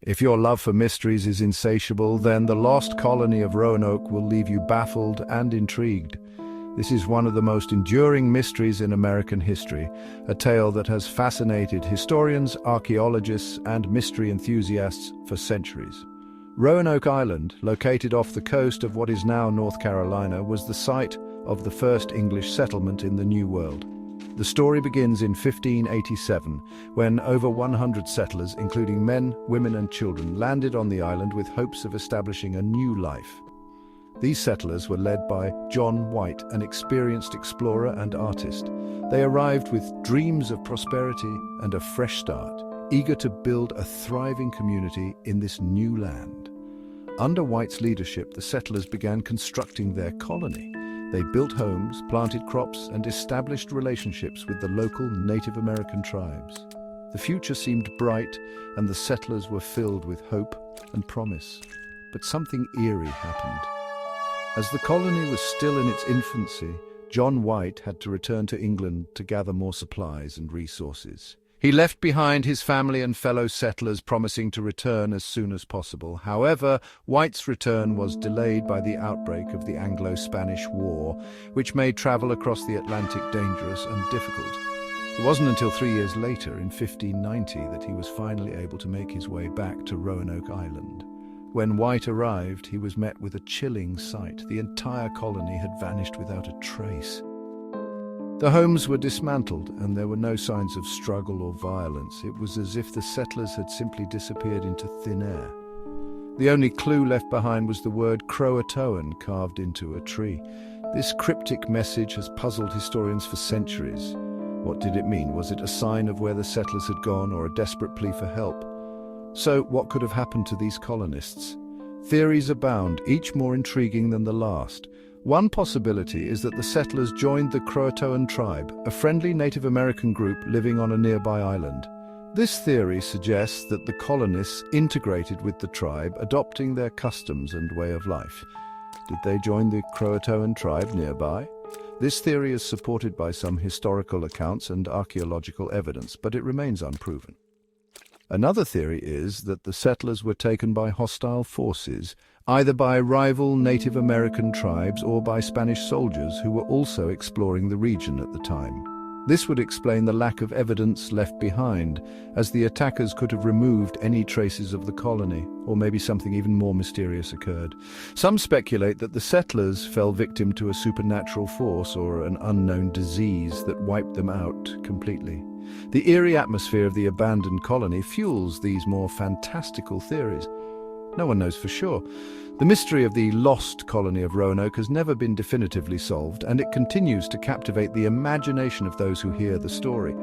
If your love for mysteries is insatiable, then the Lost Colony of Roanoke will leave you baffled and intrigued. This is one of the most enduring mysteries in American history, a tale that has fascinated historians, archaeologists, and mystery enthusiasts for centuries. Roanoke Island, located off the coast of what is now North Carolina, was the site of the first English settlement in the New World. The story begins in 1587, when over 100 settlers, including men, women and children, landed on the island with hopes of establishing a new life. These settlers were led by John White, an experienced explorer and artist. They arrived with dreams of prosperity and a fresh start, eager to build a thriving community in this new land. Under White's leadership, the settlers began constructing their colony. They built homes, planted crops, and established relationships with the local Native American tribes. The future seemed bright, and the settlers were filled with hope and promise. But something eerie happened. As the colony was still in its infancy, John White had to return to England to gather more supplies and resources. He left behind his family and fellow settlers, promising to return as soon as possible. However, White's return was delayed by the outbreak of the Anglo-Spanish War, which made travel across the Atlantic dangerous and difficult. It wasn't until 3 years later, in 1590, that he was finally able to make his way back to Roanoke Island. When White arrived, he was met with a chilling sight. The entire colony had vanished without a trace. The homes were dismantled, and there were no signs of struggle or violence. It was as if the settlers had simply disappeared into thin air. The only clue left behind was the word Croatoan carved into a tree. This cryptic message has puzzled historians for centuries. What did it mean? Was it a sign of where the settlers had gone, or a desperate plea for help? So, what could have happened to these colonists? Theories abound, each more intriguing than the last. One possibility is that the settlers joined the Croatoan tribe, a friendly Native American group living on a nearby island. This theory suggests that the colonists integrated with the tribe, adopting their customs and way of life. Did they join the Croatoan tribe nearby? This theory is supported by some historical accounts and archaeological evidence, but it remains unproven. Another theory is that the settlers were taken by hostile forces, either by rival Native American tribes or by Spanish soldiers who were also exploring the region at the time. This would explain the lack of evidence left behind, as the attackers could have removed any traces of the colony, or maybe something even more mysterious occurred. Some speculate that the settlers fell victim to a supernatural force or an unknown disease that wiped them out completely. The eerie atmosphere of the abandoned colony fuels these more fantastical theories. No one knows for sure. The mystery of the Lost Colony of Roanoke has never been definitively solved, and it continues to captivate the imagination of those who hear the story.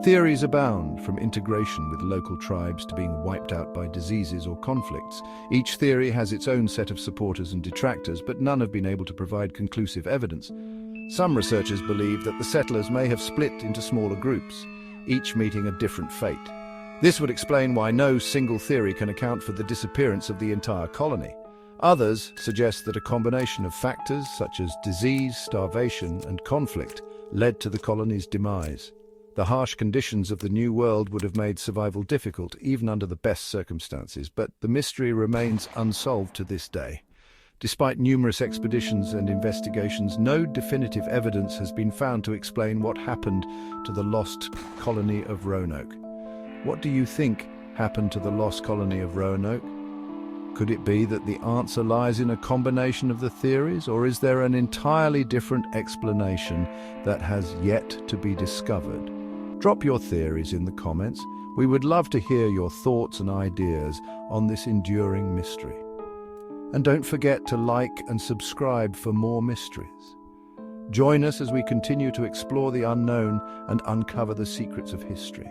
Theories abound, from integration with local tribes to being wiped out by diseases or conflicts. Each theory has its own set of supporters and detractors, but none have been able to provide conclusive evidence. Some researchers believe that the settlers may have split into smaller groups, each meeting a different fate. This would explain why no single theory can account for the disappearance of the entire colony. Others suggest that a combination of factors such as disease, starvation, and conflict led to the colony's demise. The harsh conditions of the New World would have made survival difficult, even under the best circumstances, but the mystery remains unsolved to this day. Despite numerous expeditions and investigations, no definitive evidence has been found to explain what happened to the Lost Colony of Roanoke. What do you think happened to the Lost Colony of Roanoke? Could it be that the answer lies in a combination of the theories, or is there an entirely different explanation that has yet to be discovered? Drop your theories in the comments. We would love to hear your thoughts and ideas on this enduring mystery. And don't forget to like and subscribe for more mysteries. Join us as we continue to explore the unknown and uncover the secrets of history.